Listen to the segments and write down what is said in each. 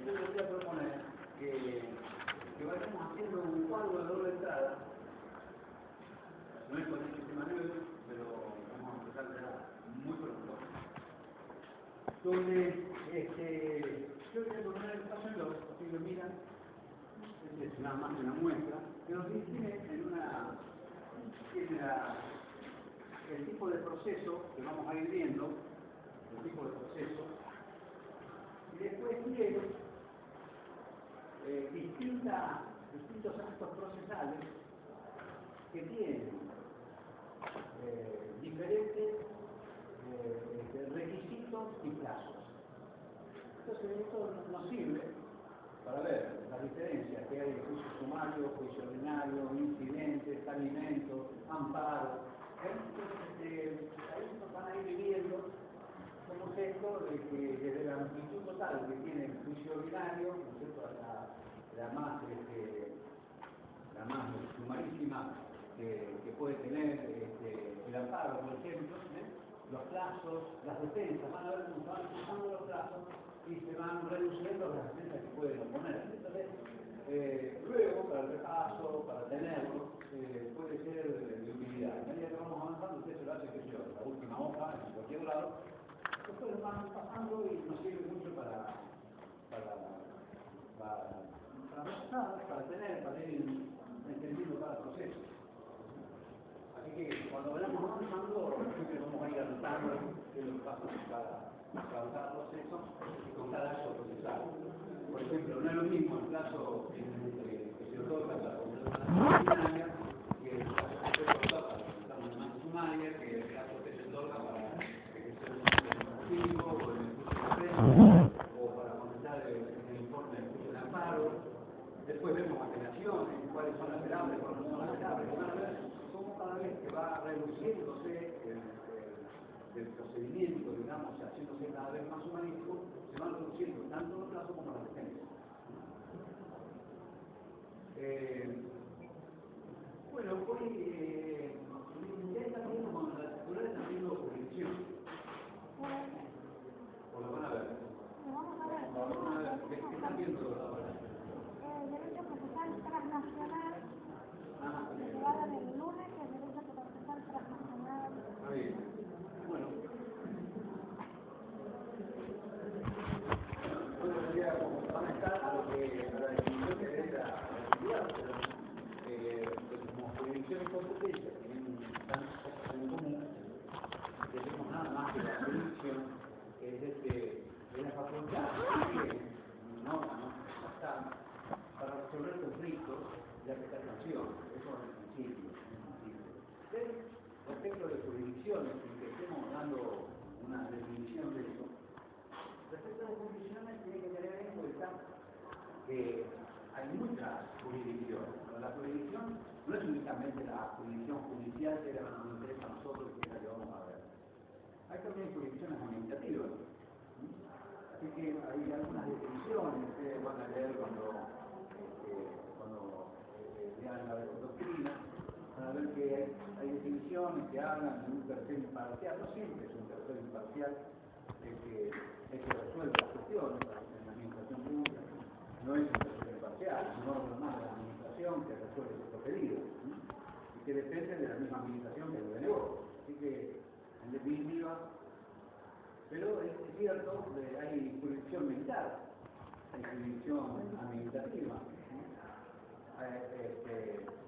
yo les voy a proponer que vayamos haciendo un cuadro de doble entrada. No es con este tema nuevo, pero vamos a empezar ya muy pronto. Donde yo les voy a proponer el paso en los, así lo miran, es nada más que una muestra, pero tiene el tipo de proceso que vamos a ir viendo, el tipo de proceso, y después tiene distintos actos procesales que tienen diferentes requisitos y plazos. Entonces esto nos sirve para ver las diferencias que hay de juicio sumario, juicio ordinario, incidentes, alimentos, amparo. Entonces, ahí nos van a ir viendo cómo es esto de que desde la amplitud total que tiene el juicio ordinario, ¿no es cierto?, la más sumarísima que puede tener el amparo, por ejemplo, los plazos, las defensas, van a ver cómo se van cruzando los plazos y se van reduciendo las defensas que pueden oponer. Entonces, luego, para el repaso, para tenerlo, puede ser de utilidad. A medida que vamos avanzando, usted se lo hace, qué sé yo, la última hoja, en cualquier lado, después lo van pasando y nos sirve mucho para ir entendiendo cada proceso. Así que cuando vayamos avanzando, siempre vamos a ir anotando qué es lo que pasa con cada proceso y con cada acto procesal. Por ejemplo, no es lo mismo el plazo que se otorga para la consulta ordinaria que el plazo que se otorga para la consulta sumaria, que el plazo que se otorga para ejercer un juicio o el juicio de defensa o para comentar el informe del juicio de amparo. Después vemos apelaciones, cuáles son apelables, cuáles no son apelables. Van a ver cómo cada vez que va reduciéndose el procedimiento, digamos, haciéndose cada vez más humanístico, se van reduciendo tanto los plazos como las defensas. Bueno, hoy ya están viendo con la titular, están viendo jurisdicción. O lo van a ver. Lo van a ver. ¿Qué están viendo ahora? Derecho procesal transnacional, que va a dar el lunes, que es derecho procesal transnacional. Está bien. Bueno. Van a estar a la definición que debe la actividad, pero como jurisdicción y competencia tienen tantas cosas en común, tenemos nada más que la jurisdicción, que es la facultad que no está para resolver conflictos de apelación. Eso es el principio. Respecto de jurisdicciones, sin que estemos dando una definición de eso, respecto a las jurisdicciones tiene que tener en cuenta que hay muchas jurisdicciones. La jurisdicción no es únicamente la jurisdicción judicial, que es la que nos interesa a nosotros y que es la que vamos a ver. Hay también jurisdicciones administrativas. Así que hay algunas definiciones que ustedes van a leer cuando lean la doctrina, para ver que hay definiciones que hablan de un tercero imparcial. No siempre es un tercero imparcial el que resuelve las cuestiones en la administración pública. No es un tercero imparcial, es un órgano más de la administración que resuelve estos pedidos y que depende de la misma administración que lo denegó. Así que, en definitiva, pero es cierto que hay jurisdicción militar, hay jurisdicción administrativa,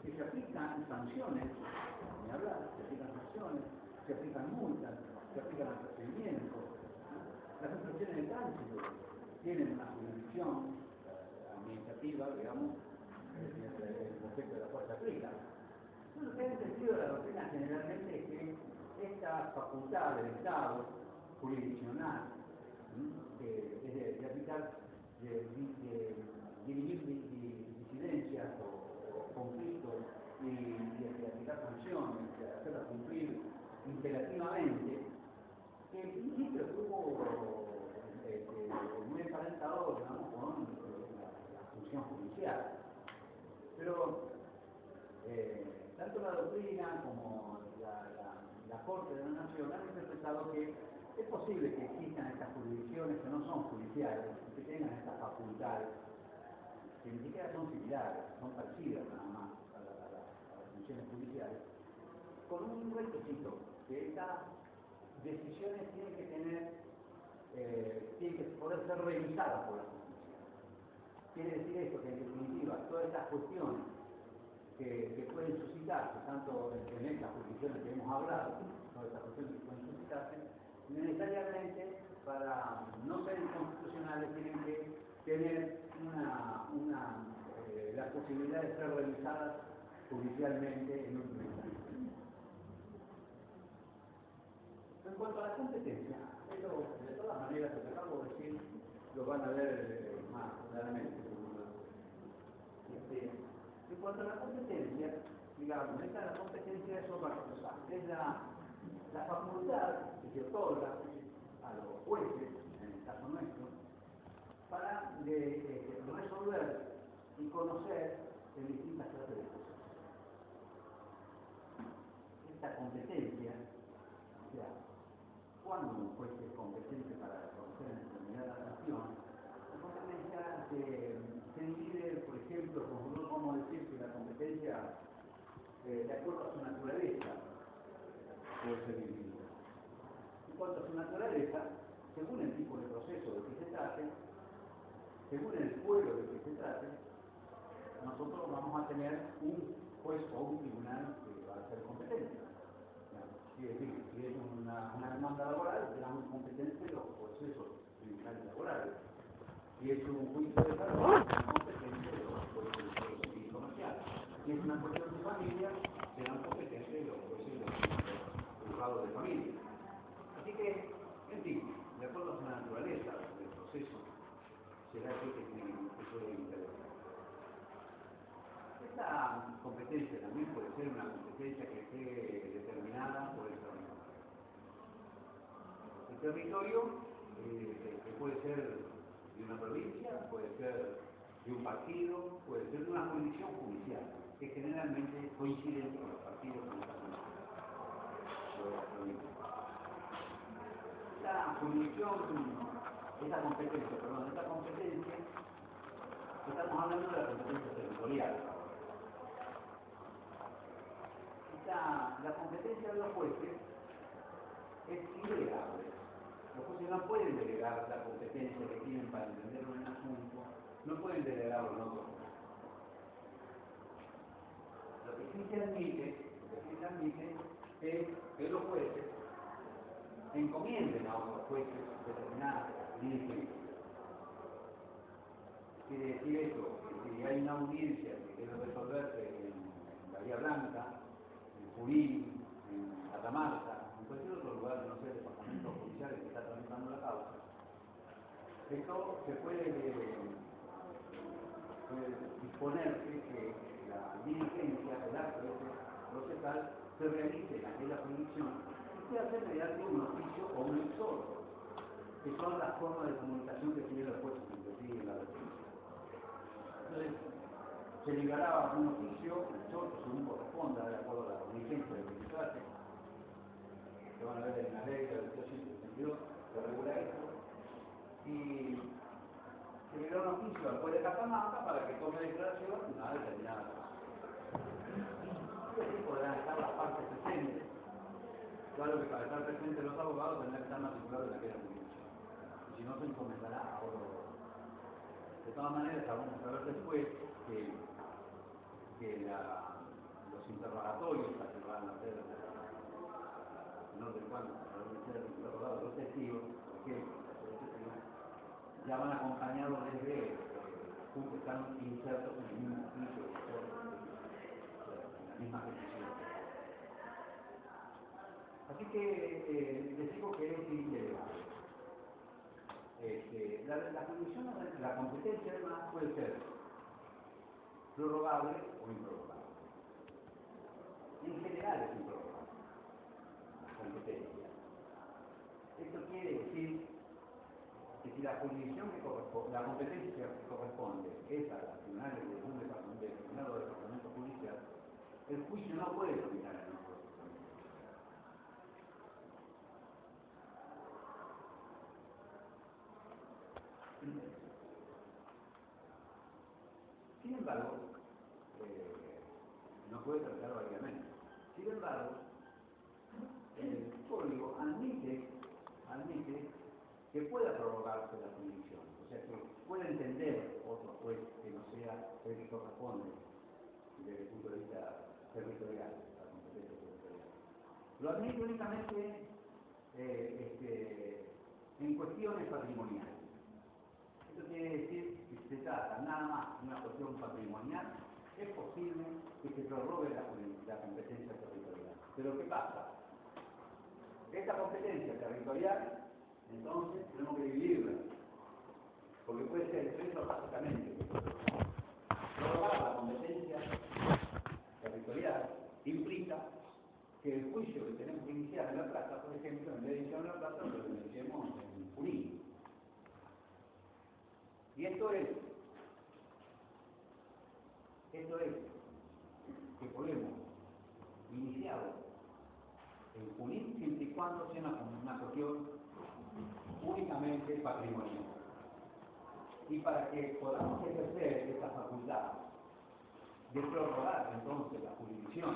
que se aplican sanciones, ni hablar, se aplican sanciones, se aplican multas, se aplican al procedimiento. Las infracciones de tránsito tienen una jurisdicción administrativa, digamos, respecto de la cual se aplica. Lo que ha entendido la doctrina generalmente es que esta facultad del Estado jurisdiccional, de aplicar, de dirimir disidencias o conflictos y de aplicar sanciones, de hacerlas cumplir imperativamente, que en principio estuvo muy emparentado, digamos, con la función judicial. Pero tanto la doctrina como la Corte de la Nación han interpretado que es posible que existan estas jurisdicciones que no son judiciales, que tengan estas judicial, que ni siquiera son similares, son parecidas nada más a las funciones judiciales, con un requisito, que estas decisiones tienen que poder ser revisadas por la justicia. Quiere decir esto, que en definitiva todas estas cuestiones que pueden suscitarse, tanto en estas jurisdicciones que hemos hablado, todas estas cuestiones que pueden suscitarse, necesariamente para no ser inconstitucionales tienen que tener la posibilidad de ser revisadas judicialmente en última instancia. En cuanto a la competencia, esto de todas maneras lo que acabo de decir lo van a ver más claramente. En cuanto a la competencia, digamos, la competencia es otra cosa, es la facultad que se otorga a los jueces, en el caso nuestro, para resolver y conocer en distintas clases de cosas. Esta competencia, o sea, cuando un juez es competente para conocer en determinada acción, la competencia se divide, por ejemplo, como no podemos decir que la competencia, de acuerdo a su naturaleza, puede ser dividida. En cuanto a su naturaleza, según el tipo de proceso de que se trate, según el pueblo de que se trate, nosotros vamos a tener un juez o un tribunal que va a ser competente. Quiere decir, si es una demanda laboral, serán competentes los procesos tribunales laborales. Si es un juicio de salud, serán competentes los jueces civil y comercial. Si es una cuestión de familia, serán competentes los jueces de los juzgados de familia. Así que, en fin, de acuerdo a su naturaleza del proceso, será eso que puede intervenir. Esta competencia también puede ser una competencia que esté determinada por el territorio. El territorio, que puede ser de una provincia, puede ser de un partido, puede ser de una jurisdicción judicial, que generalmente coinciden con los partidos en esta jurisdicción. Esta competencia, estamos hablando de la competencia territorial. La competencia de los jueces es indelegable. Los jueces no pueden delegar la competencia que tienen para entender un asunto, no pueden delegarlo en otro juez. Lo que sí se admite es que los jueces encomienden a otros jueces determinadas diligencias. Quiere decir eso, que si hay una audiencia que debe resolverse en Bahía Blanca, en Junín, en Catamarca, en cualquier otro lugar, no sé, departamento judicial que está tramitando la causa, esto se puede disponerse que la diligencia, el acto procesal, se realice en aquella jurisdicción y se hace mediante un oficio o un exhorto, que son las formas de comunicación que tiene el juez entre sí y la defensa. Entonces, se liberaba un oficio, un exhorto, según corresponda, de acuerdo a la diligencia de que se trate, que van a ver en la ley del 1862, que regula esto, y se liberó un oficio al juez de Catamarca para que tome declaración en una determinada cosa. Y así podrán estar las partes presentes. Claro que para estar presentes los abogados tendrán que estar matriculados en aquella jurisdicción. Y si no, se encomendará a otro. De todas maneras, vamos a ver después que los interrogatorios que van a hacer, no sé cuándo, van a ser interrogados los testigos, por ejemplo, ya van acompañados desde puntos que están insertos en el mismo juicio, en la misma petición. Así que les digo que es indelegable. La competencia además puede ser prorrogable o improrrogable. En general es improrrogable la competencia. Esto quiere decir que si la jurisdicción que corresponde, la competencia que corresponde es a las tribunales de un determinado departamento judicial, el juicio no puede terminar en otro departamento. Sin embargo, no puede tratar válidamente. Sin embargo, el código admite que pueda prorrogarse la jurisdicción, o sea que pueda entender otro juez que no sea el que corresponde desde el punto de vista territorial, la competencia territorial. Lo admite únicamente en cuestiones patrimoniales. Esto quiere decir que si se trata nada más de una cuestión patrimonial, es posible que se prorrogue la competencia territorial. Pero ¿qué pasa? Esta competencia territorial, entonces, tenemos que dividirla, porque puede ser expreso básicamente. Prorrogar la competencia territorial implica que el juicio que tenemos que iniciar en La Plata, por ejemplo, en vez de iniciar en La Plata, lo iniciemos en Junín. Y esto es que podemos iniciarlo en Junín siempre y cuando sea una cuestión únicamente patrimonial. Y para que podamos ejercer esta facultad de prorrogar entonces la jurisdicción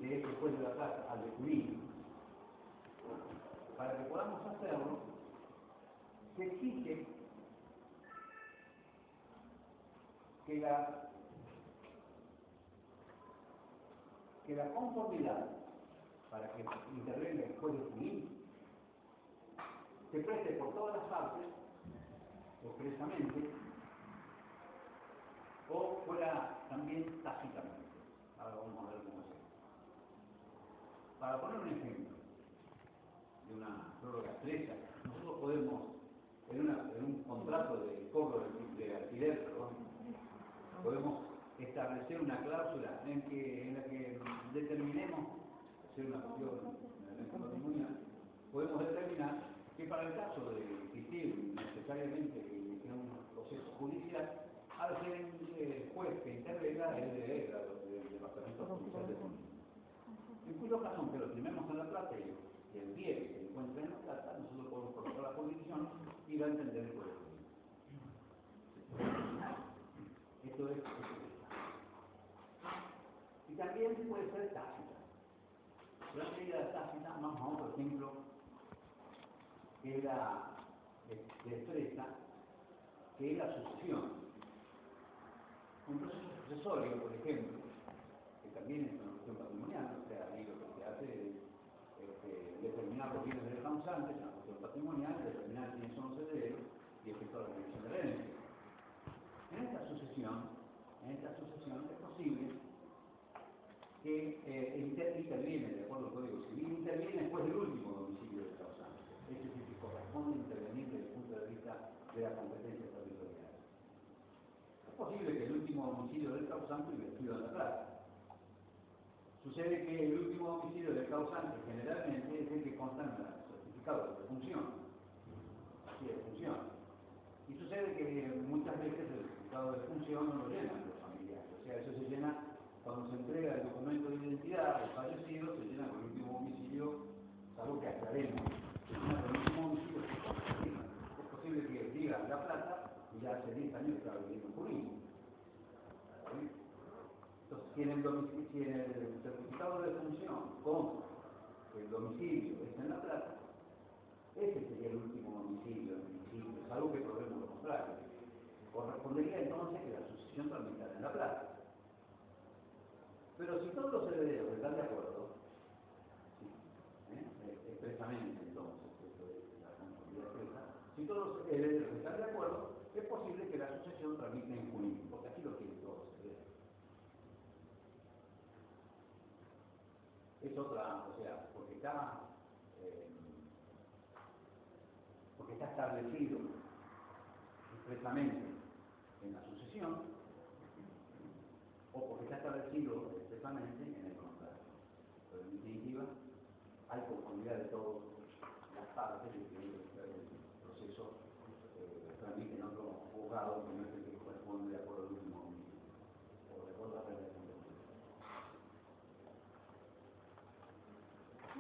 de este juez de La Plata al de Junín, para que podamos hacerlo, se exige que la conformidad para que intervenga el juez de Junín se preste por todas las partes, expresamente, o fuera también tácitamente. Ahora vamos a ver cómo es. Para poner un ejemplo de una prórroga expresa, nosotros podemos, en un contrato de cobro de alquiler, podemos establecer una cláusula en la que determinemos, hacer una cuestión patrimonial, podemos determinar que para el caso de existir necesariamente en un proceso judicial, al ser el juez que intervenga es del Departamento Judicial de Junín. En cuyo caso, aunque lo firmemos en La Plata y el día que se encuentre en La Plata, nosotros podemos colocar la jurisdicción y va a entender el juez de Junín. Esto es. Y también puede ser tácita. La medida tácita, vamos, por ejemplo, que es la expresa, que es la sucesión. Un proceso sucesorio, por ejemplo, que también es una cuestión patrimonial, o sea, ahí lo que se hace es determinar los bienes del causante, es una cuestión patrimonial, determinar quiénes son los herederos y efectuar la división de la herencia. En esta sucesión es posible que interviene, de acuerdo al Código Civil, interviene después del último domicilio del causante. Es decir, que corresponde intervenir desde el punto de vista de la competencia territorial. Es posible que el último domicilio del causante hubiera sido en La Plata. Sucede que el último domicilio del causante generalmente es el que consta en el certificado de defunción. Así de defunción. Y sucede que muchas veces el certificado de defunción no lo llenan los familiares. O sea, eso se llena cuando se entrega el documento de identidad del fallecido, se llena con el último domicilio, salvo que aclaremos, se llena con el último domicilio. Es posible que diga La Plata y ya hace 10 años estaba viviendo en Junín. Entonces, si en el certificado de defunción consta que el domicilio es en La Plata, ese sería el último domicilio, salvo que probemos lo contrario. Correspondería entonces que la sucesión tramitara en La Plata. Pero si todos los herederos están de acuerdo, expresamente entonces, esto es la conformidad expresa, si todos los herederos están de acuerdo, es posible que la sucesión tramite en Junín, porque así lo quieren todos los herederos. Es otra, o sea, porque está establecido expresamente en la sucesión, o porque está establecido expresamente en el contrato. Pero en definitiva, hay conformidad de todas las partes de que el proceso tramite en otro juzgado que no es el que corresponde de acuerdo al último domicilio, o de acuerdo a la regla de contemplación.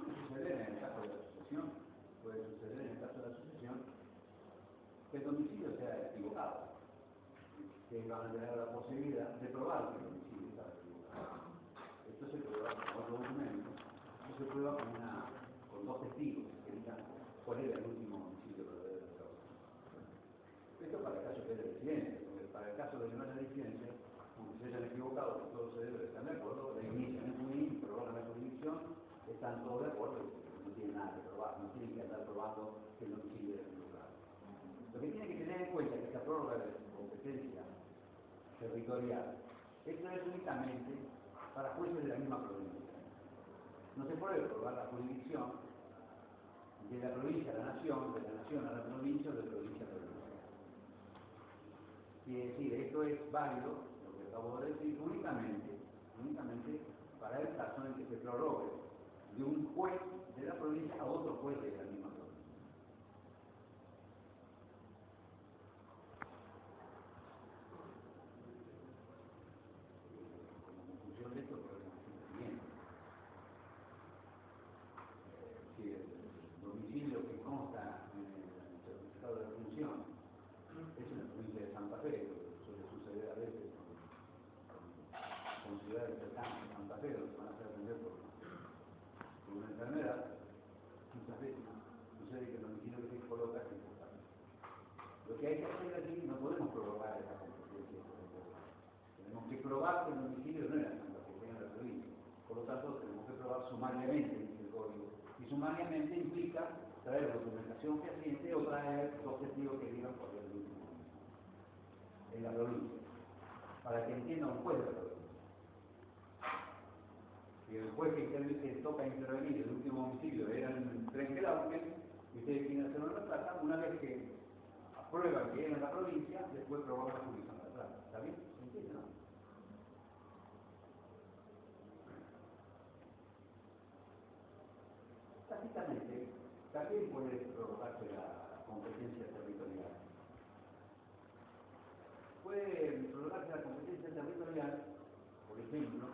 Puede suceder en el caso de la sucesión, que el domicilio sea equivocado. que van a tener la posibilidad de probar que el domicilio está equivocado. Esto se prueba con otro documento, esto se prueba con dos testigos que digan cuál era el último domicilio verdadero de la causa. Esto para el caso que es de residencia, porque para el caso de que no haya residencia, aunque se hayan equivocado, que todos se deben estar de acuerdo, reinician el juicio, prorrogan la jurisdicción, están todos de acuerdo, no tienen nada que probar, no tienen que andar probando que el domicilio es equivocado. Lo que tienen que tener en cuenta es que esta prórroga de competencia territorial, esto es únicamente para jueces de la misma provincia. No se puede prorrogar la jurisdicción de la provincia a la nación, de la nación a la provincia o de provincia a provincia. Quiere decir, esto es válido, lo que acabo de decir, únicamente para el caso en que se prorrogue de un juez de la provincia a otro juez de la misma provincia. Como conclusión de esto, creo que es lo siguiente. Si el domicilio que consta en el certificado de función es en la provincia de Santa Fe, lo que suele suceder a veces con ciudades cercanas a Santa Fe, donde van a ser atendidos por una enfermedad, muchas veces sucede que el domicilio que se coloca es importante. Lo que hay que hacer aquí, no podemos prorrogar esa competencia. Tenemos que probar que el domicilio no era Santa Fe, era la provincia. Por lo tanto, tenemos que probar sumariamente el código. Y sumariamente implica traer documentación fehaciente o traer dos testigos que digan por el último en la provincia, para que entienda un juez de la provincia. Si el juez que toca intervenir el último homicidio era en Trenquelauquen, y ustedes quieren hacerlo en La Plata, una vez que aprueban que era en la provincia, después prorrogan la jurisdicción de La Plata. ¿Está bien? ¿Se entiende, no? Tácitamente, también puede prorrogarse la competencia territorial. Puede prorrogarse la competencia territorial, por ejemplo,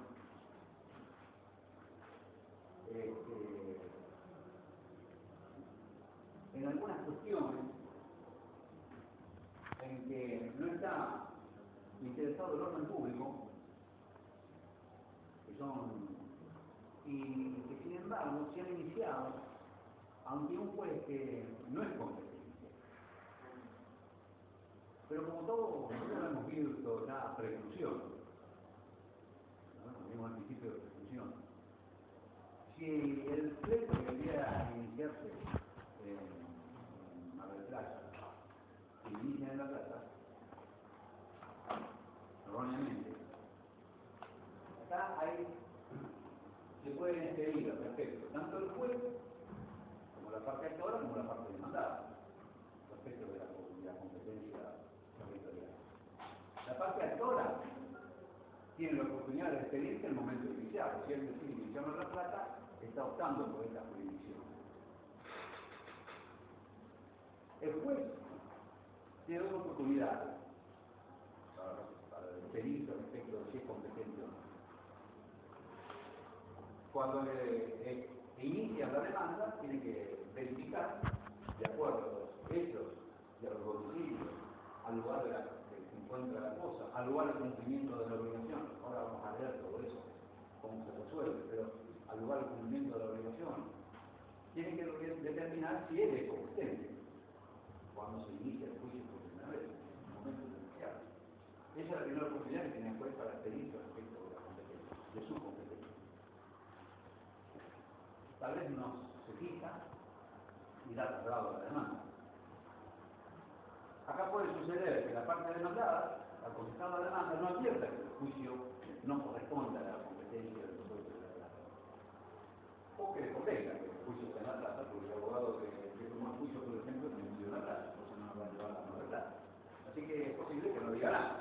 en algunas cuestiones en que no está interesado el orden público, que son, y que sin embargo se han iniciado ante un juez que no es competente. Pero como todo, nosotros hemos visto ya preclusión, ¿no? Vimos el principio de preclusión. Si el pleito que debería iniciarse en Mar del Plata se inicia en La Plata, erróneamente, acá se pueden expedir al respecto tanto el juez como la parte actora como la parte demandada respecto de la competencia territorial. La parte actora tiene la oportunidad de expedirse en el momento inicial, si él decide iniciar en La Plata, está optando por esta jurisdicción. El juez tiene dos oportunidades para expedirse respecto de si es competente o no. Cuando inicia la demanda, tiene que verificar, de acuerdo a los hechos y a los domicilios, al lugar de que se encuentra la cosa, al lugar del cumplimiento de la obligación. Ahora vamos a leer todo eso, cómo se resuelve, pero al lugar del cumplimiento de la obligación, tiene que determinar si él es competente cuando se inicia el juicio por primera vez, en el momento inicial. Esa es la primera oportunidad que tiene el juez para expedirse respecto de la competencia, de su competencia. Tal vez no se fija y da traslado a la demanda. Acá puede suceder que la parte demandada, al contestar la demanda, no advierta que el juicio no corresponde a la competencia del juez de la plata. O que le convenga que el juicio esté en La Plata, porque el abogado que tomó el juicio, por ejemplo, no vivió en La Plata, entonces no lo va a llevar a la verdad. Así que es posible que no diga nada.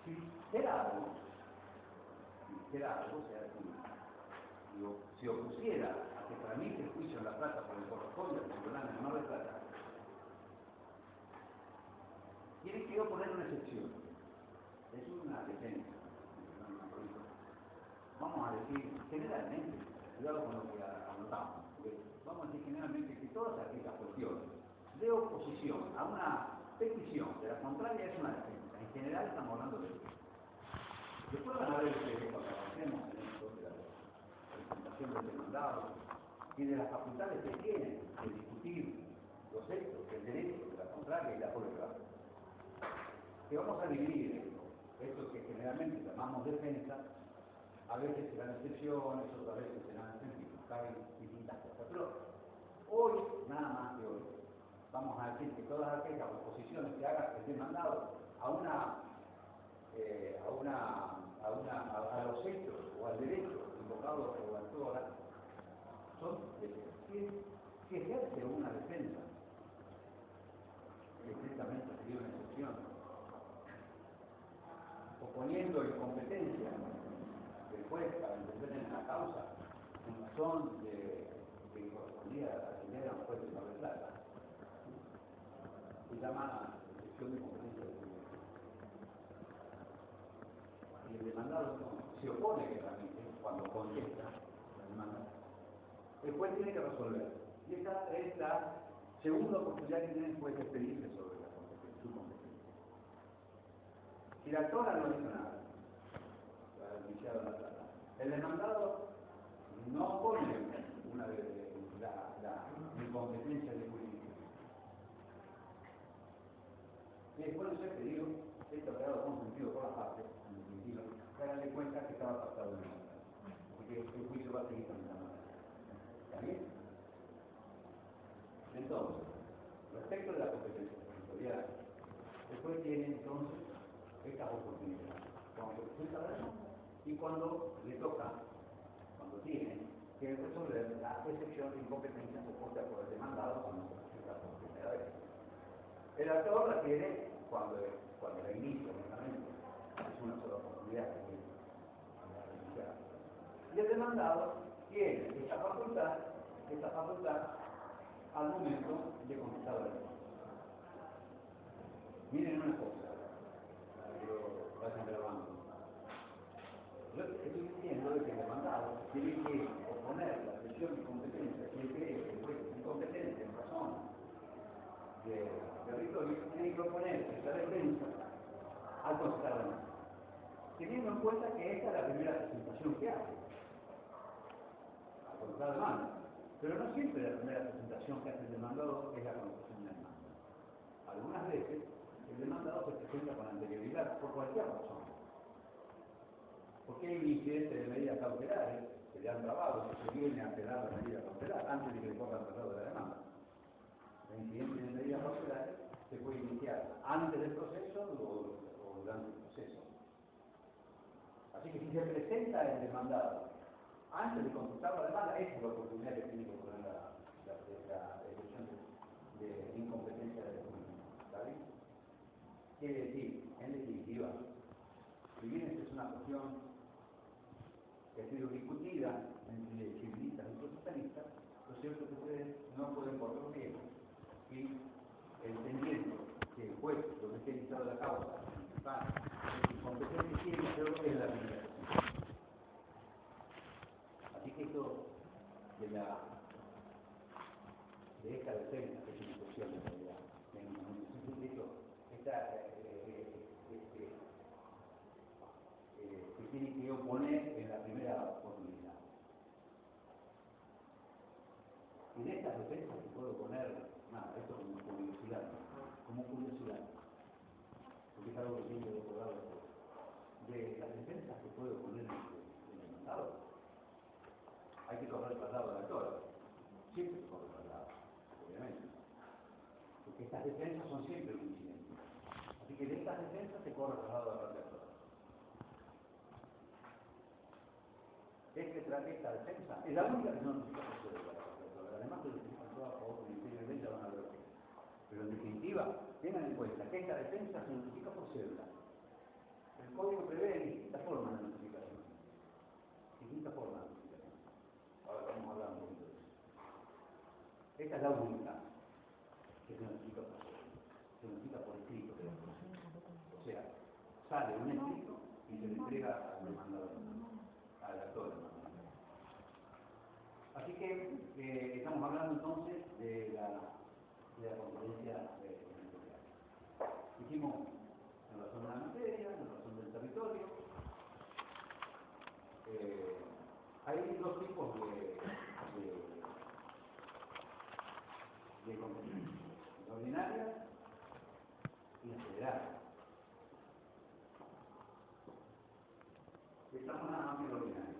Si será algo, si opusiera a que tramite el juicio en La Plata por el corresponde al tribunal de Mar del Plata, tiene que oponer una excepción. Es una licencia. Vamos a decir generalmente, cuidado con lo que anotamos, porque vamos a decir generalmente que todas aquellas cuestiones de oposición a una petición de la contraria es una defensa. En general estamos hablando de eso. Después van a ver que cuando avancemos en esto, de la presentación del demandado y de las facultades que tienen de discutir los hechos, el derecho, de la contraria y la prueba, que vamos a dividir esto que generalmente llamamos defensa, a veces serán excepciones, otras veces serán caben distintas cosas. Pero hoy, nada más que hoy, vamos a decir que todas aquellas oposiciones que haga el demandado a los hechos o al derecho invocado por la autora son si ejerce una defensa, que estrictamente sería una excepción, oponiendo incompetencia del juez para entender en la causa en razón de que correspondía atender a un juez de Mar del Plata, se llama excepción de competencia del juez. Y el demandado se opone claramente cuando contesta la demanda. El juez tiene que resolver. Y esta es la segunda oportunidad que tiene el juez de pedirle sobre su competencia. Si la autora no dice nada, la iniciado la plata, el demandado no pone la incompetencia de juicio. Y después de ser pedido, esto ha quedado consentido por la parte, en definitiva, que hagan de cuenta que estaba pactado en el demandado. Porque el juicio va a seguir caminando. ¿Está bien? Entonces, respecto de la competencia territorial, el juez tiene entonces estas oportunidades. Cuando se presenta la demanda y cuando le toca, cuando tiene que resolver la excepción de incompetencia supuesta por el demandado cuando se presenta por primera vez. El actor la tiene cuando la inicia, únicamente, es una sola oportunidad que tiene para iniciar. Y el demandado tiene esta facultad al momento de contestar la demanda. Miren una cosa, para que lo vayan grabando. Yo estoy diciendo que el demandado tiene que oponer la excepción de incompetencia, si él cree que el juez es incompetente en razón de territorio, tiene que oponer esta defensa al contestar la demanda. Teniendo en cuenta que esta es la primera presentación que hace al contestar la demanda. Pero no siempre la primera presentación que hace el demandado es la contestación de la demanda. Algunas veces el demandado se presenta con anterioridad por cualquier razón. Porque hay un incidente de medidas cautelares que le han grabado, que se viene a apelar la medida cautelar antes de que le pongan traslado de la demanda. El incidente de medidas cautelares se puede iniciar antes del proceso o durante el proceso. Así que si se presenta el demandado antes de contestar la demanda, esa es la oportunidad que tiene que poner la excepción de incompetencia del juicio. ¿Está bien? Quiere decir, en definitiva, si bien esta es una cuestión que ha sido discutida entre civilistas y procesalistas, lo cierto es que ustedes no pueden correr riesgo y entendiendo que el juez, lo que esté iniciado la causa, principal, es incompetencia, tiene que hacer lo que es la primera. Así que esto de esta defensa, que es una cuestión de realidad, se tiene que oponer en la primera oportunidad. Y de estas defensas se puede oponer, esto como curiosidad, porque es algo que tiene que recordar de las defensas que puede oponer el demandado. Hay que correr el traslado de la autora. Siempre se corre el traslado, obviamente. Porque estas defensas son siempre un incidente. Así que de estas defensas se corre el traslado de la parte autora. Esta defensa es la única que no necesita proceder de la parte autora. Además de que están todas a favor del Ministerio de Ley, ya van a ver. Pero en definitiva, tengan en cuenta que esta defensa se notifica por cédula. El código prevé distintas formas de notificación. Ahora estamos hablando de eso. Esta es la única que se notifica por cédula. Se notifica por escrito. O sea, sale un escrito y se le entrega al demandador, al actor demandador. Así que estamos hablando entonces de la competencia territorial. Y dijimos en razón de la materia, en razón del territorio. Hay dos tipos de competencia, la ordinaria y la federal. Estamos nada más que en la ordinaria.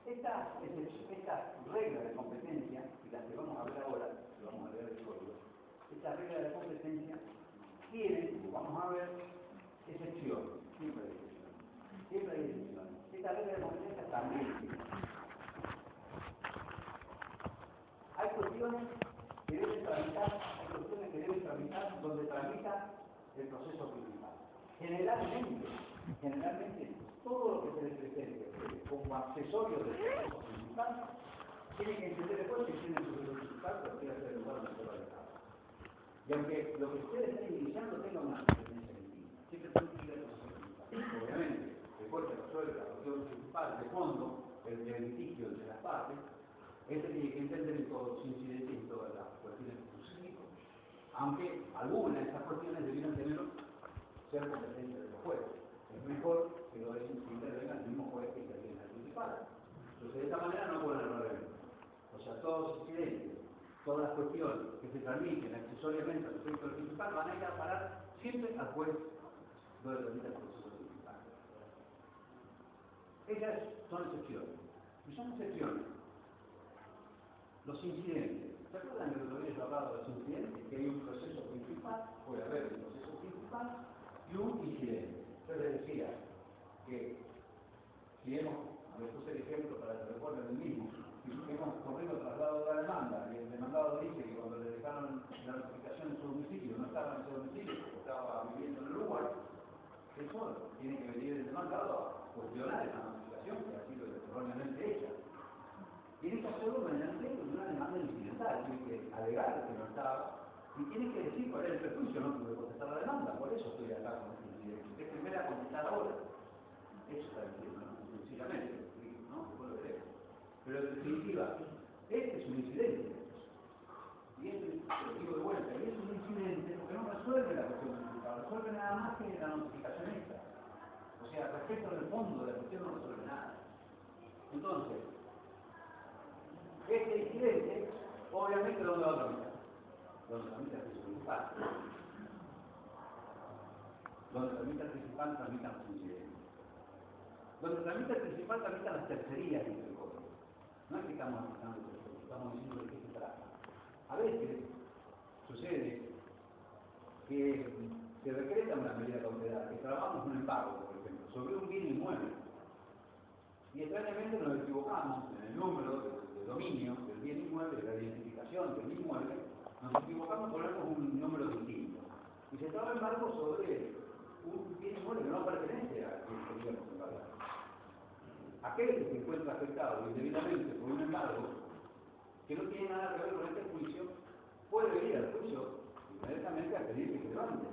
Estas reglas de competencia, y las que vamos a ver ahora, que vamos a leer el código, estas reglas de competencia tienen, como vamos a ver, excepciones. Siempre hay excepciones. Siempre hay excepciones. Estas reglas de competencia también tienen. Hay cuestiones que deben tramitar, donde tramita el proceso principal. Generalmente, todo lo que se le presente como accesorio del proceso principal, tiene que entender después que tiene el proceso principal, pero quiere hacer el lugar donde se va a dejar. Y aunque lo que ustedes estén iniciando tenga una competencia distinta, siempre tiene que ir al proceso principal. Obviamente, después que resuelve la cuestión principal de fondo, el litigio entre las partes, este tiene que entender en todos los incidentes y todas las cuestiones jurídicas. Aunque algunas de estas cuestiones debieran ser competencia de los jueces. Es mejor que lo intervenga el mismo juez que interviene el principal. Entonces, de esta manera no pueden errar el mismo. O sea, todos los incidentes, todas las cuestiones que se transmiten accesoriamente al efecto del principal van a ir a parar siempre al juez donde tramita el proceso principal. Esas son excepciones. Y son excepciones. Los incidentes. ¿Se acuerdan que el otro día yo hablaba de los incidentes? Que hay un proceso principal, puede haber un proceso principal y un incidente. Yo les decía que si les puse el ejemplo para que recuerden el mismo, si hemos corrido traslado de la demanda y el demandado dice que cuando le dejaron la notificación en su domicilio no estaba en su domicilio porque estaba viviendo en el lugar, eso tiene que venir el demandado a cuestionar esa notificación que ha sido erróneamente hecha. Tiene que hacerlo mediante una demanda incidental, tiene que alegar que no estaba y tiene que decir cuál es el perjuicio, no puede contestar la demanda, por eso estoy acá con este incidente. Es primero a contestar ahora. Eso está diciendo, ¿no? Sencillamente, ¿no? Después lo veremos. Pero en definitiva, este es un incidente. Y esto lo digo de vuelta, y es un incidente porque no resuelve la cuestión principal, resuelve nada más que la notificación extra. O sea, respecto del fondo de la cuestión no resuelve nada. Entonces, este incidente, obviamente, ¿dónde va a tramitar? Donde tramita el juicio principal. Donde tramita el principal, tramitan los incidentes. Donde tramita el principal, tramitan las tercerías del código. No es que estamos aplicando el código, estamos diciendo de qué se trata. A veces sucede que se decreta una medida cautelar, que trabajamos un embargo, por ejemplo, sobre un bien inmueble. Y extrañamente nos equivocamos en el número de dominio del bien inmueble, de la identificación del inmueble, nos equivocamos, ponemos un número distinto. Y se traba embargo sobre un bien inmueble que no pertenece a quien podríamos embargar. Aquel que se encuentra afectado indebidamente por un embargo, que no tiene nada que ver con este juicio, puede venir al juicio inmediatamente a pedir que se levante.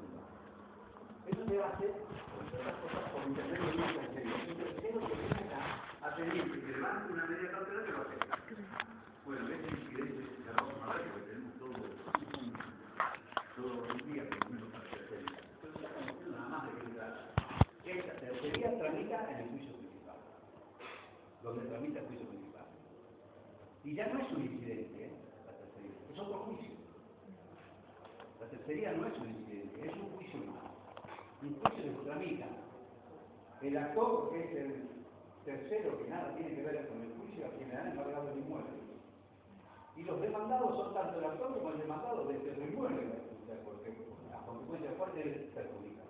Eso se hace, entre otras cosas, por intermedio de una tercería. Un tercero que viene acá a pedir que se levante una medida cautelar que lo afecta. Bueno, este incidente ya lo vamos a ver porque tenemos todo el día por lo menos para tercería. Entonces ya estamos viendo nada más de qué se trata. Esta tercería tramita en el juicio principal, donde tramita el juicio principal. Y ya no es un incidente, la tercería, es otro juicio. La tercería no es un incidente, es un juicio más. Un juicio que se tramita. El actor, que es el tercero, que nada tiene que ver con el juicio a quien le han embargado el inmueble. Y los demandados son tanto el actor como el demandado de este inmueble, porque a consecuencia fuerte es perjudicado.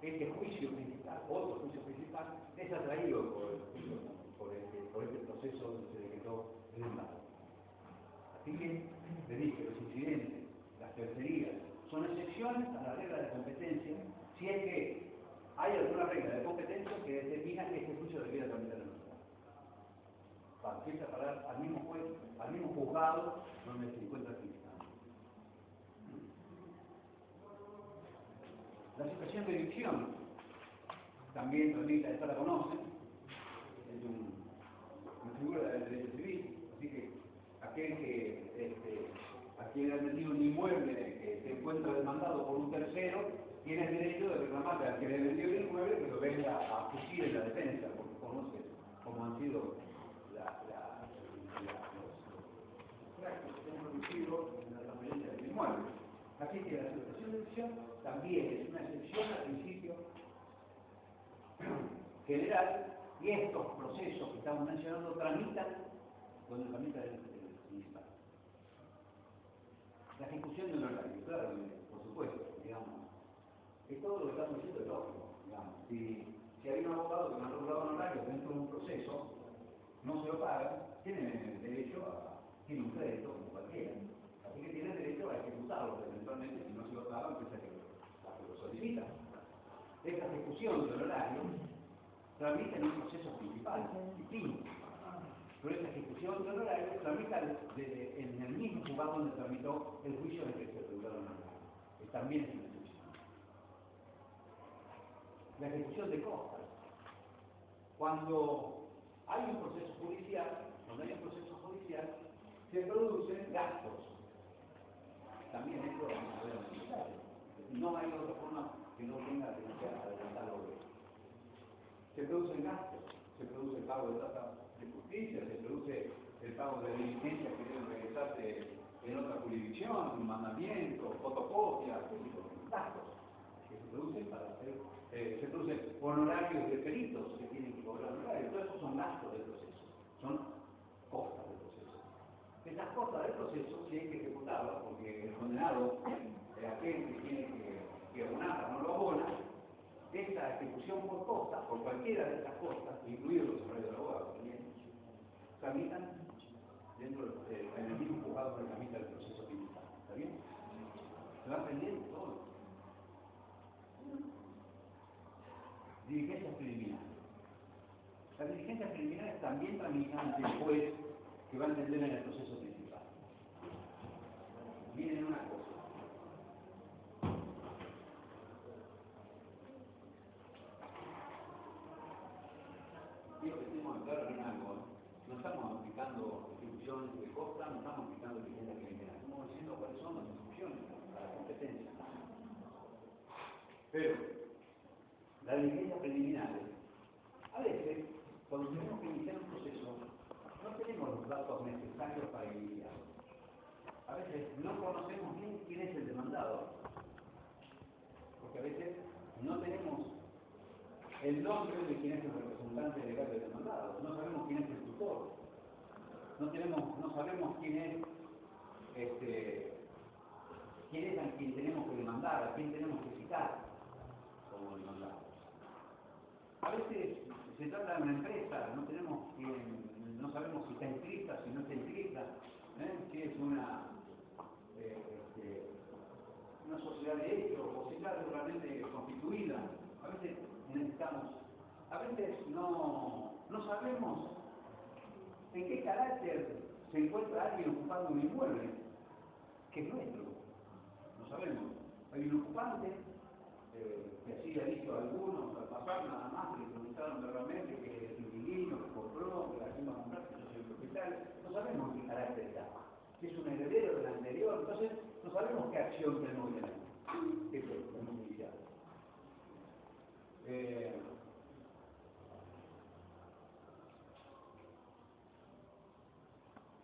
Este juicio principal, otro juicio principal, es atraído por este proceso donde se decretó el embargo. Así que, le dije, los incidentes, las tercerías, son excepciones a la regla de competencia, si es que hay alguna regla de competencia que determina que este juicio debiera tramitar en otro lado. Para que parar al mismo juez, al mismo juzgado donde se encuentra el principal. La situación de evicción también tramita, esta la conocen, es una figura del derecho civil, así que aquel que a quien ha vendido un inmueble que se encuentra demandado por un tercero, tiene el derecho de reclamarle al que le vendió el inmueble que lo venga a asistir en la defensa, porque conoce cómo han sido los prácticos que se han producido en la transferencia del inmueble. Así que la sucesión de decisión también es una excepción al principio general, y estos procesos que estamos mencionando tramitan donde tramita el municipal. La ejecución de un horario, claro, por supuesto, digamos. Es todo lo que estamos diciendo es lógico, digamos. Si hay un abogado que no ha logrado honorarios dentro de un proceso, no se lo paga, tiene derecho tiene un crédito como cualquiera. Así que tiene derecho a ejecutarlo, eventualmente, si no se lo paga, empieza a que lo solicita. Esta ejecución de honorario tramita en un proceso principal, distinto. Pero esta ejecución de honorario tramita en el mismo juzgado donde tramitó el juicio en el que se regularon honorarios. También es una excepción. La ejecución de costas. Cuando hay un proceso judicial, se producen gastos. También esto es necesario. No hay otra forma que no tenga que adelantarlo de. Se producen gastos, se produce el pago de tasa de justicia, se produce el pago de diligencias que deben realizarse en otra jurisdicción, un mandamiento, fotocopias, gastos que se producen para hacer, se producen honorarios de peritos que tienen que cobrar honorarios. Todo eso son gastos del proceso, son costas del proceso. Esas costas del proceso sí hay que ejecutarlas porque el condenado, aquel que tiene que abonar no lo abona. Esta ejecución por costa, por cualquiera de estas costas, incluidos los honorarios del abogado también, tramitan dentro en el mismo juzgado que tramita el proceso principal. ¿Está bien? Se va aprendiendo todo. Diligencias preliminares. Las diligencias preliminares también tramitan ante el juez que va a entender en el proceso principal. Miren una cosa. Quiero que estemos claros en algo. No estamos aplicando ejecuciones de costa, no estamos aplicando diligencias preliminares. Estamos diciendo cuáles son las instrucciones para la competencia. Pero las diligencias preliminares, a veces, cuando tenemos que iniciar un proceso, no tenemos los datos necesarios para iniciar. A veces no conocemos bien quién es el demandado, porque a veces no tenemos el nombre de quién es el representante legal del demandado, no sabemos quién es el tutor, no sabemos quién es a quien tenemos que demandar, a quién tenemos que citar como demandado. A veces se trata de una empresa, no sabemos si está inscrita, si no está inscrita, si es una sociedad de hecho o si está regularmente constituida. A veces no sabemos en qué carácter se encuentra alguien ocupando un inmueble que es nuestro. No sabemos. Hay un ocupante que así ha dicho a algunos al pasar nada más, que le preguntaron verbalmente que es inquilino, que compró, que la hacienda comprar, que yo soy el propietario. No sabemos en qué carácter está. Si es un heredero del anterior, entonces no sabemos qué acción tenemos que tener. Eso es muy inicial.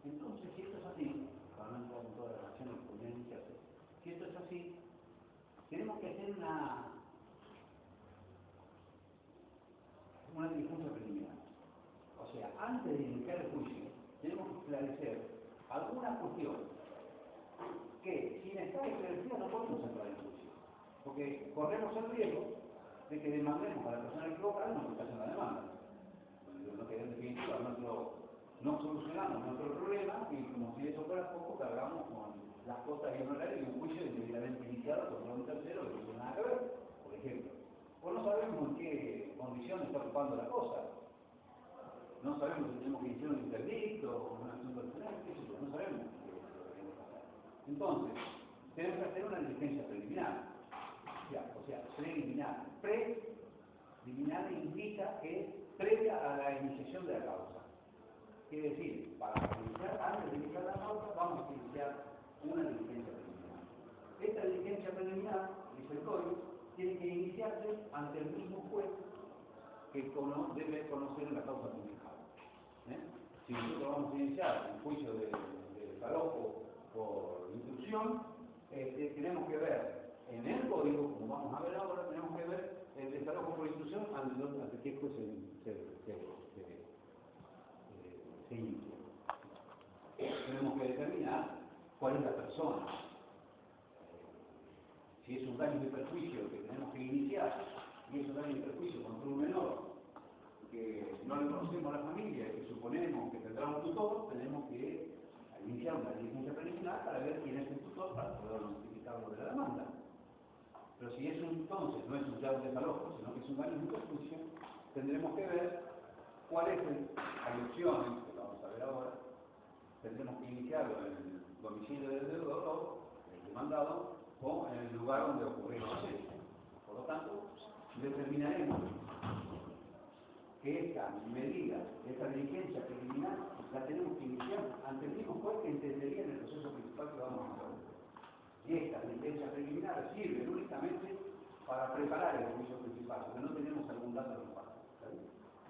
Entonces, si esto es así, para no entrar en todas las acciones que podrían iniciarse, si esto es así, tenemos que hacer una diligencia preliminar. O sea, antes de iniciar el juicio, tenemos que esclarecer alguna cuestión que, sin estar esclarecida, no podemos entrar en juicio. Porque corremos el riesgo de que demandemos a la persona equivocada y nos rechacen la demanda. Lo que en definitiva no solucionamos nuestro problema y como si eso fuera poco, cargamos con las costas y honorarios de un juicio indebidamente iniciado contra un tercero que no tiene nada que ver, por ejemplo. O no sabemos en qué condiciones está ocupando la cosa. No sabemos si tenemos que iniciar un interdicto o una acción personal, no sabemos qué es lo que tiene que pasar. Entonces, tenemos que hacer una diligencia preliminar. O sea, preliminar. Preliminar implica que es previa a la iniciación de la causa. Quiere decir, antes de iniciar la causa, vamos a iniciar una diligencia preliminar. Esta diligencia preliminar, dice el código, tiene que iniciarse ante el mismo juez que debe conocer la causa publicada. Si nosotros vamos a iniciar un juicio de desalojo por intrusión, tenemos que ver en el código, como vamos a ver ahora, tenemos que ver el desalojo por intrusión ante qué juez se inicia. Tenemos que determinar cuál es la persona. Si es un daño y perjuicio que tenemos que iniciar, y es un daño y perjuicio contra un menor que no le conocemos a la familia y que suponemos que tendrá un tutor, tenemos que iniciar una diligencia preliminar para ver quién es el tutor para poder notificarlo de la demanda. Pero si es entonces no es un desalojo, sino que es un daño y perjuicio, tendremos que ver cuál es hay opciones, que vamos a ver ahora. Tendremos que iniciarlo en el domicilio del deudor, el demandado, o en el lugar donde ocurrió el proceso. Por lo tanto, determinaremos que esta medida, esta diligencia preliminar, la tenemos que iniciar ante el mismo juez que entendería en el proceso principal que vamos a hacer. Y esta diligencia preliminar sirve únicamente para preparar el juicio principal, porque no tenemos algún dato de parte.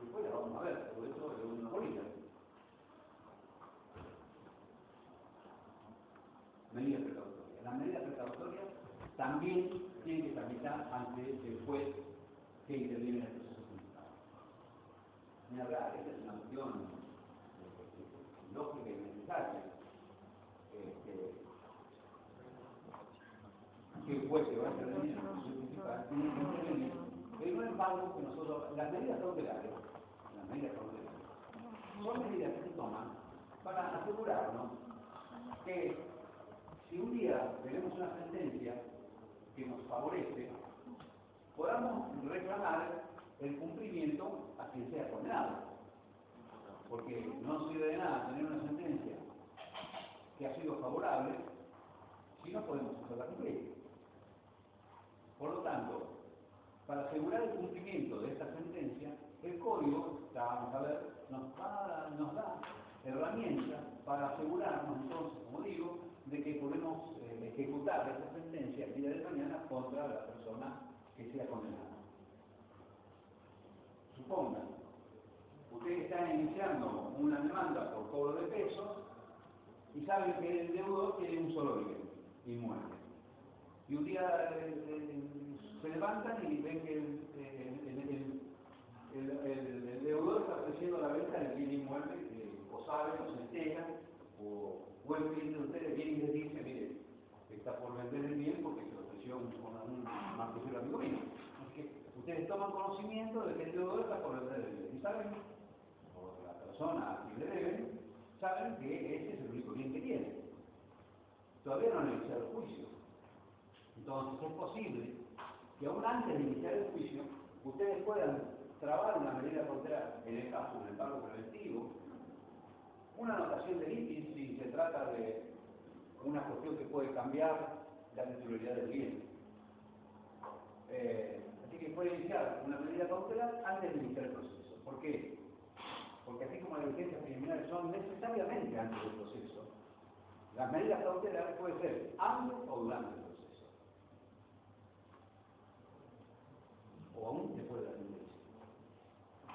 Después la vamos a ver, todo esto es una bolita. Medida precautoria. La medida precautoria también tiene que tramitar ante el juez que interviene en el proceso principal. Ni hablar, esta es una cuestión lógica y necesaria. Que el juez que va a intervenir en el proceso principal tiene que intervenir, pero no es algo que nosotros, las medidas cautelares son medidas que se toman para asegurarnos que si un día tenemos una sentencia que nos favorece, podamos reclamar el cumplimiento a quien sea condenado. Porque no sirve de nada tener una sentencia que ha sido favorable si no podemos hacerla cumplir. Por lo tanto, para asegurar el cumplimiento de esta sentencia, el código, la vamos a ver, nos da herramientas para asegurarnos entonces, como digo, de que podemos ejecutar esta sentencia el día de mañana contra la persona que sea condenada. Supongan, ustedes están iniciando una demanda por cobro de pesos y saben que el deudor tiene un solo bien inmueble. Y un día se levantan y ven que el deudor está ofreciendo la venta del bien inmueble que o saben o se enteran o el cliente de ustedes viene y les dice, mire, está por vender el bien porque se lo ofreció un marquesero amigo mío. Es que ustedes toman conocimiento de que el deudor está por vender el bien y saben, o la persona a quien le deben, saben que ese es el único bien que tiene. Todavía no han iniciado el juicio. Entonces es posible que aún antes de iniciar el juicio, ustedes puedan trabar una medida cautelar, en el caso del pago preventivo, una anotación de litis si se trata de una cuestión que puede cambiar la titularidad del bien. Así que puede iniciar una medida cautelar antes de iniciar el proceso. ¿Por qué? Porque así como las diligencias preliminares son necesariamente antes del proceso, las medidas cautelares pueden ser antes o durante el proceso. O aún después de la sentencia.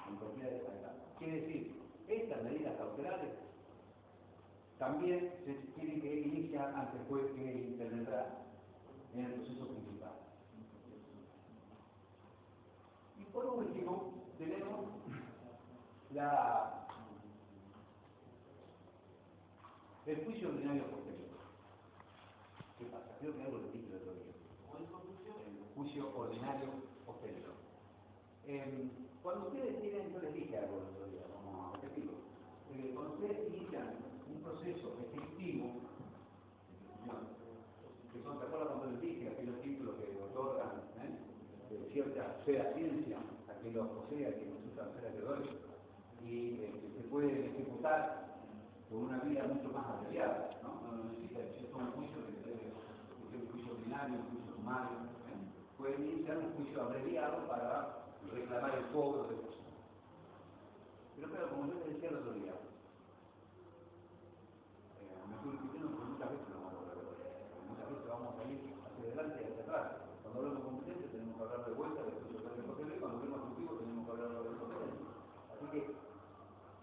En cualquiera de estas etapas. Quiere decir, estas medidas cautelares también se tienen que iniciar ante el juez que intervendrá en el proceso principal. Y por último, tenemos el juicio ordinario posterior. ¿Qué pasa? Creo que algo lo dije el otro día. El juicio ordinario posterior. Cuando ustedes tienen, yo les dije algo el otro día, vamos a repetirlo. Cuando ustedes inician un proceso efectivo, que son, ¿te acuerdas cuando les dije aquellos títulos que otorgan de cierta ciencia a quien los posee, a quien resulta ser acreedores, y que se puede ejecutar por una vía mucho más abreviada, ¿no? No necesita decir todo un juicio que debe ser un juicio ordinario, un juicio sumario, pueden iniciar un juicio abreviado para reclamar el cobro de cosas. Pero claro, como yo les decía el otro día, me estoy repitiendo porque muchas veces lo vamos a hablar, muchas veces vamos a salir hacia adelante y hacia atrás. Cuando hablamos de competencia tenemos que hablar de vuelta, de juicio de posterior, y cuando hablamos de ejecutivo tenemos que hablar de competencia. Así que,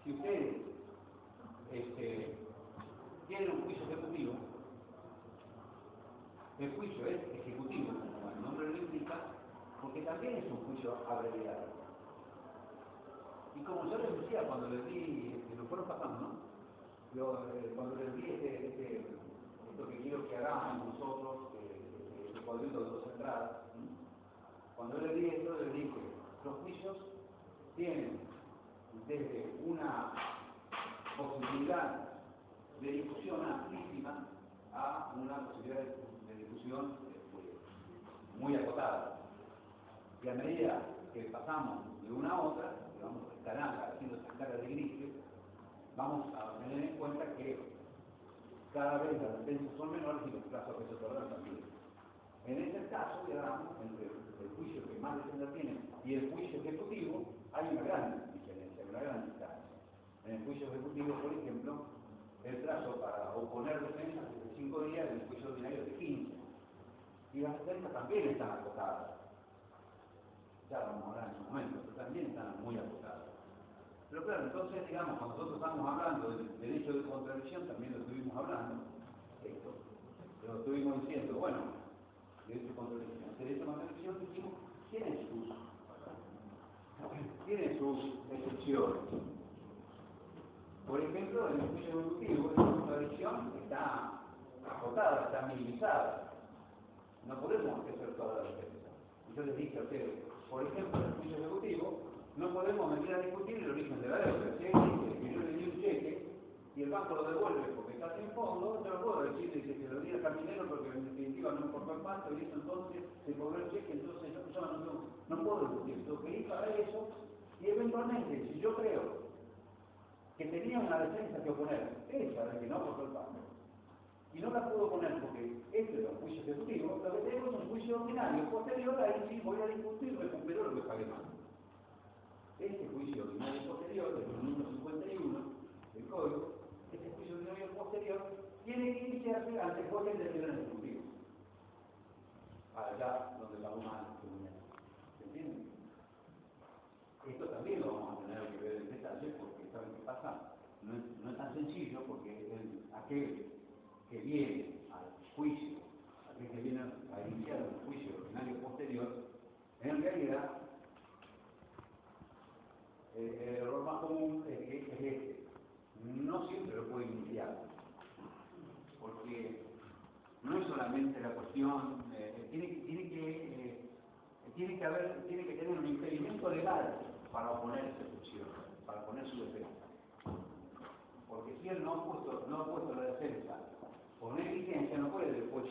si ustedes tienen un juicio ejecutivo, el juicio es ejecutivo, como el nombre lo indica, porque también es un juicio abreviado. Y como yo les decía cuando les di, lo fueron pasando, ¿no? Cuando les di esto que quiero que hagamos nosotros, este cuadrito de 2 entradas, cuando les di esto, les dije, los juicios tienen desde una posibilidad de discusión amplísima a una posibilidad de discusión muy acotada. Y a medida que pasamos de una a otra, que vamos haciendo esta escala de grises, vamos a tener en cuenta que cada vez las sentencias son menores y los plazos que se otorgan también. En este caso, digamos, entre el juicio que más defensa tiene y el juicio ejecutivo, hay una gran diferencia, una gran distancia. En el juicio ejecutivo, por ejemplo, el plazo para oponer defensa es de 5 días, en el juicio ordinario de 15. Y las defensas también están acotadas. Ya vamos a hablar en su momento, pero también están muy acotadas. Pero claro, entonces, digamos, cuando nosotros estamos hablando del derecho de contradicción, también lo estuvimos hablando, esto, lo estuvimos diciendo, bueno, derecho de contradicción. El derecho de contradicción, dijimos, tiene sus excepciones. Por ejemplo, en el juicio ejecutivo, la contradicción está acotada, está minimizada. No podemos hacer toda la defensa. Y yo les dije a ustedes, por ejemplo, en el juicio ejecutivo, no podemos venir a discutir el origen de la deuda. Si que yo le di un cheque y el banco lo devuelve porque está sin fondo, yo no puedo decirle que se lo di al caminero porque en definitiva no me importó el pacto y eso entonces se cobró el cheque, entonces yo no puedo discutir. Tengo que ir para eso y eventualmente, si yo creo que tenía una defensa que oponer, esa de que no aportó el pacto, y no la puedo poner porque este es un juicio ejecutivo, lo que tengo es un juicio ordinario posterior, ahí sí voy a discutir, recupero lo que pagué mal. Este juicio ordinario posterior, del 151 del Código, este juicio ordinario posterior, tiene que iniciarse ante jueces de tribunal ejecutivo. Allá donde pagó mal el tribunal. ¿Se entiende? Esto también lo vamos a tener que ver en detalle porque, ¿saben qué pasa? No es tan sencillo porque aquel que viene al juicio, aquel que viene a iniciar un juicio ordinario posterior, en realidad, el error más común es este. No siempre lo puede iniciar, porque no es solamente la cuestión, tiene que tener un impedimento legal para oponer esa excepción, para oponer su defensa. Porque si él no ha puesto la defensa por negligencia, no puede después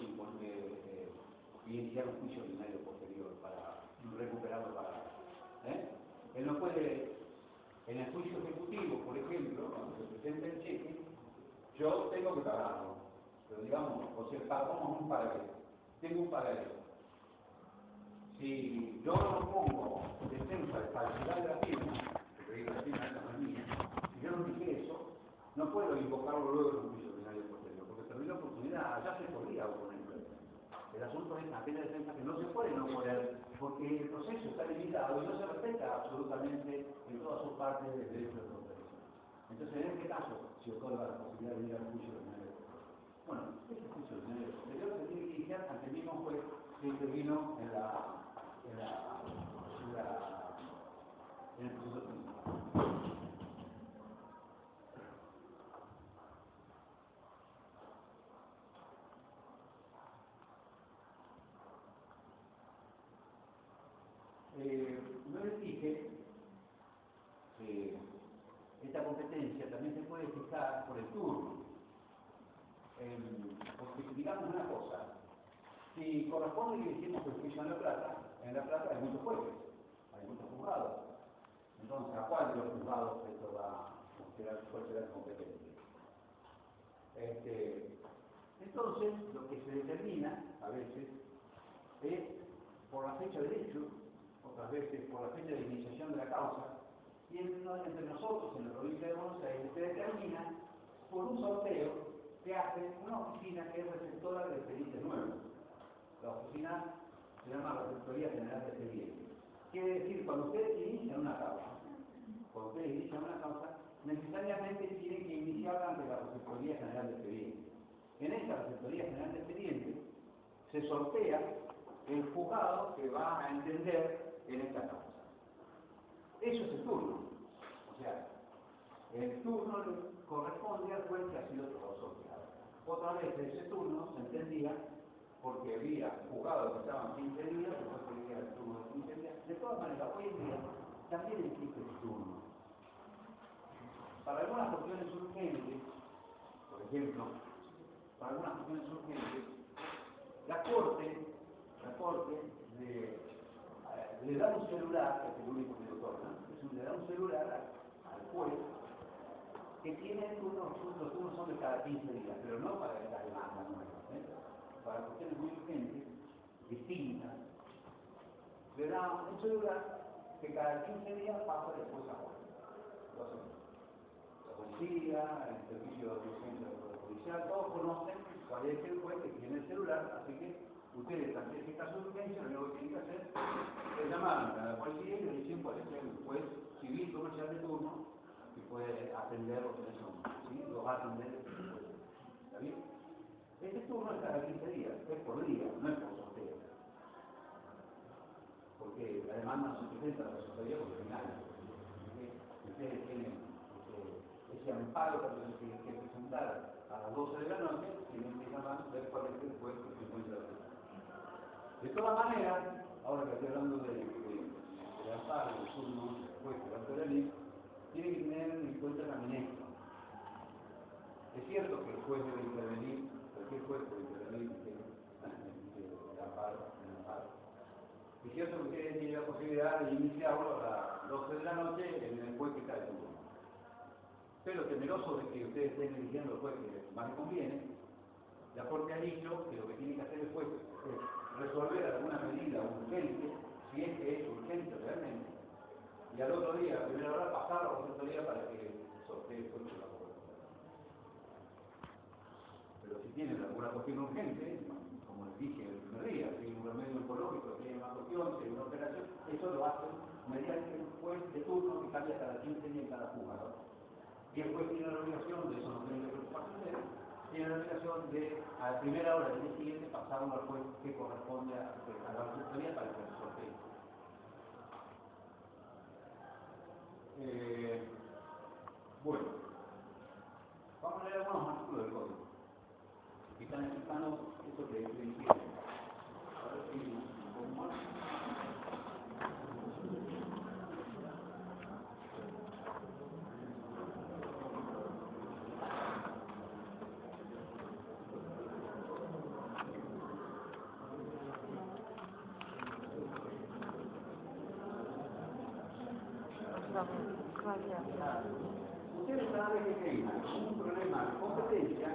iniciar un juicio ordinario posterior para recuperarlo para. Él no puede, en el juicio ejecutivo, por ejemplo, cuando se presenta el cheque, yo tengo que pagarlo. Pero digamos, o sea, pagamos un pagaré. Tengo un pagaré. Si yo no pongo defensa de falsedad de la firma, porque la firma no es mía, si yo no dije eso, no puedo invocarlo luego en un juicio ordinario posterior, porque perdí la oportunidad, ya se podría oponer. El asunto es aquella defensa que no se puede no poner, porque el proceso está limitado y no se respeta absolutamente en todas sus partes del derecho de contradicción. Entonces, en este caso, se otorga la posibilidad de ir al juicio ordinario. Bueno, este juicio ordinario posterior se tiene que iniciar ante el mismo juez que intervino en el proceso principal. No les dije que esta competencia también se puede fijar por el turno. Porque digamos una cosa, si corresponde que hicimos el juicio en La Plata hay muchos jueces, hay muchos juzgados. Entonces, ¿a cuál de los juzgados esto va a considerar cuál será el competente? Entonces, lo que se determina a veces es por la fecha de hecho, otras veces por la fecha de iniciación de la causa, y entre nosotros, en la provincia de Buenos Aires, se determina por un sorteo que hace una oficina que es receptora de expedientes nuevos. La oficina se llama Receptoría General de Expedientes. Quiere decir, cuando ustedes inician una causa, necesariamente tienen que iniciarla ante la Receptoría General de Expedientes. En esta Receptoría General de Expedientes se sortea el juzgado que va a entender en esta causa. Eso es el turno. O sea, el turno corresponde al juez que ha sido sorteado. Otra vez ese turno se entendía porque había juzgado que estaban 15 días, después se veía el turno de 15 días. De todas maneras, hoy en día también existe el turno. Para algunas cuestiones urgentes, por ejemplo, la Corte le da un celular, que es el único que le otorga, le da un celular al juez que tiene turnos, los turnos son de cada 15 días, pero no para estas demandas nuevas, para cuestiones muy urgentes, distintas. Le da un celular que cada 15 días pasa después a juez. La policía, el servicio de urgencia judicial, todos conocen cuál es el juez que tiene el celular, así que ustedes, ante este caso de urgencia, lo único que tienen que hacer es llamar a la policía y le dicen cuál es el juez civil comercial de turno que puede atender los teléfonos, ¿sí? Los va a atender el juez. ¿Está bien? Este turno es cada 15 días, es por día, no es por sorteo. Porque la demanda no se presenta a la Receptoría por final. Ustedes tienen ese amparo que tienen que presentar a las 12 de la noche, tienen que llamar a ver cuál es el juez que se encuentra aquí. De todas maneras, ahora que estoy hablando de amparo, del turno, del juez que va a intervenir, tienen que tener en cuenta la anexo. Es cierto que el juez debe intervenir, cualquier juez puede intervenir en el amparo. Es cierto que ustedes tienen la posibilidad de iniciarlo a las 12 de la noche en el juez que está de turno. Pero temeroso de que ustedes estén eligiendo el juez que más les conviene, la Corte ha dicho que lo que tiene que hacer el juez es resolver alguna medida urgente, si es que es urgente realmente, y al otro día, a primera hora, pasar a la Receptoría para que sortee el juez que va a corresponder. Pero si tienen alguna cuestión urgente, como les dije el primer día, si hay un remedio oncológico, si hay una cuestión, si hay una operación, eso lo hacen mediante un juez de turno que cambia cada 15 días en cada juzgado. Y el juez tiene la obligación, de eso no tiene que preocuparse de él, tiene la obligación de, a la primera hora del día siguiente, pasarlo al juez que corresponde a la Receptoría para que se sortee. Bueno, vamos a leer algunos artículos del código que están explicando esto que dije. A ver si un poco más. Ustedes saben que tengan un problema de competencia,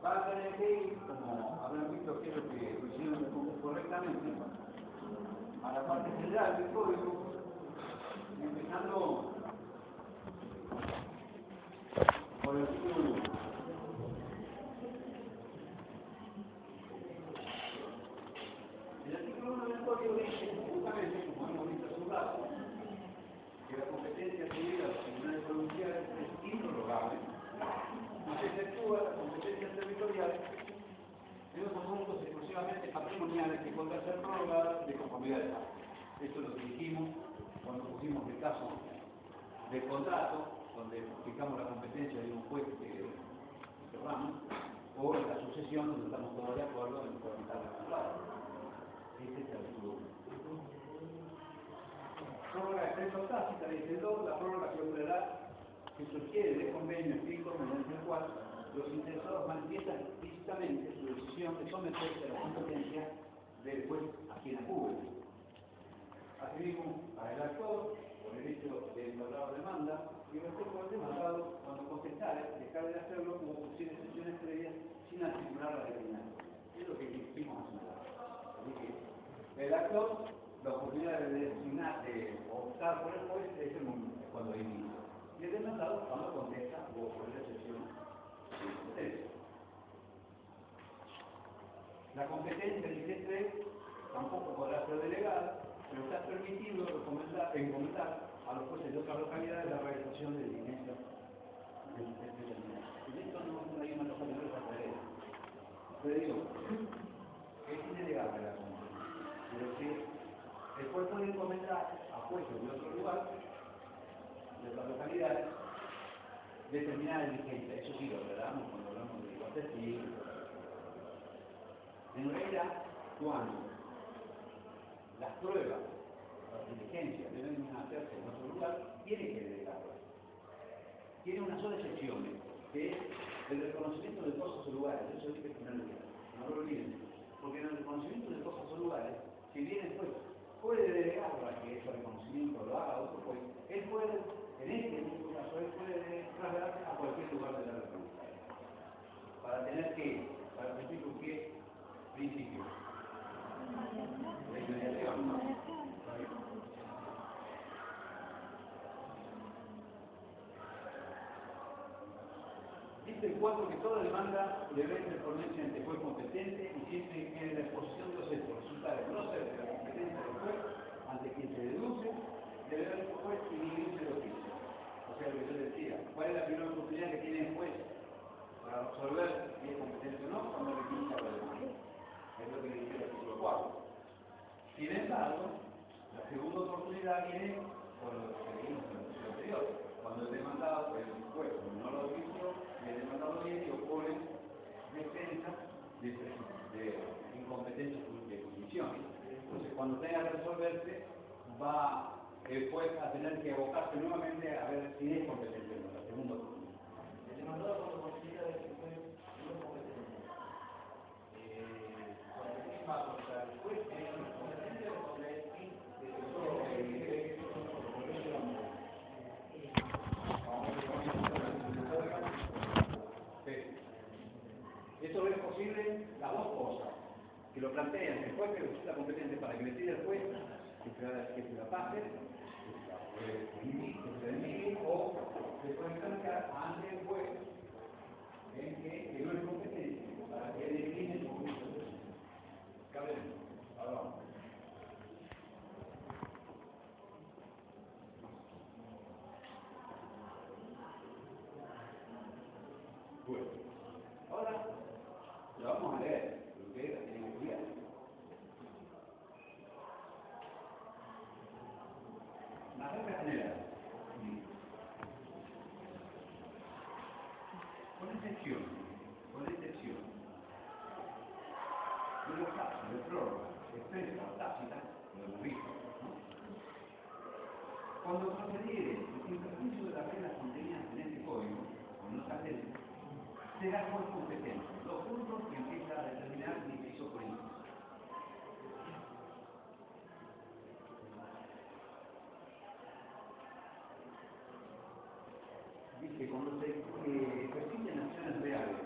van a tener que ir, como habrán visto que lo que lo hicieron correctamente, a la parte general del código, empezando por el artículo 1. El artículo 1 del código dice, justamente, como hemos visto hace un rato, que la competencia civil a los tribunales provinciales es improrrogable y se efectúa las competencias territoriales en los asuntos exclusivamente patrimoniales que podrán ser prorrogadas de conformidad de paz. Esto es lo que dijimos cuando pusimos el caso del contrato, donde explicamos la competencia de un juez que cerramos, o en la sucesión, donde estamos todos de acuerdo en implementar el contrato. Este es el artículo 1. Prórroga expresa o tácita, dice el 2, la prórroga se operará que sugiere de convenio escrito mediante el cual los interesados manifiestan explícitamente su decisión de someterse a la competencia del juez a quien acuden. Asimismo, para el actor, por el hecho de entablar demanda, y respecto al demandado, cuando contestare, dejar de hacerlo como posible excepciones previas sin articular la declinación. Es lo que dijimos hace un rato. El actor, la oportunidad de designar, de optar por el juez, es el momento, cuando inicia. Y el demandado cuando contesta o por recepción de texto. La competencia, dice 3, tampoco podrá ser delegada, pero está permitido encomendar a los jueces de otras localidades la realización de diligencias determinadas. Y esto no hay una cosa que no les atrae. Pero digo, es inelegable la competencia, pero que el juez puede encomendar a jueces de otro lugar, de otras localidades, determinada diligencia. Eso sí lo veremos cuando hablamos de los testigos. En realidad, cuando las pruebas, las diligencias deben hacerse en otro lugar, tiene que delegarlas. Tiene una sola excepción, que es el reconocimiento de cosas o lugares. Eso hay que tenerlo, no lo olviden. Porque en el reconocimiento de cosas o lugares, si bien el juez puede delegar para que ese reconocimiento lo haga otro juez, él puede, en este único caso, él puede trasladarse a cualquier lugar de la República. Para tener que, para cumplir con qué principio. La inmediación. Dice el 4 que toda demanda debe interponerse ante juez competente y siempre que en la exposición de los hechos resultare no ser de la competencia del juez ante quien se deduce, deberá el juez inhibirse de oficio. O sea, lo que yo decía, ¿cuál es la primera oportunidad que tiene el juez para resolver si es competente o no cuando le inicia la demanda? Es lo que dice el artículo 4. Sin embargo, la segunda oportunidad viene por lo que vimos en el artículo anterior. Cuando el demandado, el juez, no lo advirtió, y el demandado viene y opone defensa de incompetencia de comisión. Entonces, cuando tenga que resolverse, va el juez a tener que abocarse nuevamente a ver si es competente o no, la segunda oportunidad. El demandado cuando considera que el juez no es competente, cuando firma contra el juez, ¿es competente o contra el fin de Eso es posible las dos cosas, que lo planteen el juez que resulta competente para que decida el juez que se la pase, que se la envíe, o se puede plantear ante el juez en que no es competente para que elimine su juicio. Cabe, hablamos. Bueno, ahora lo vamos a leer, lo que era, tienen que estudiar. Las reglas generales. Con excepción de los casos de prórroga expresa o tácita, lo hemos visto, ¿no? Cuando procediere en perjuicio de las reglas contenidas en este código, o no se hace, será juez competente. Los puntos que empieza a determinar inciso por inciso. Dice, cuando se ejerciten acciones reales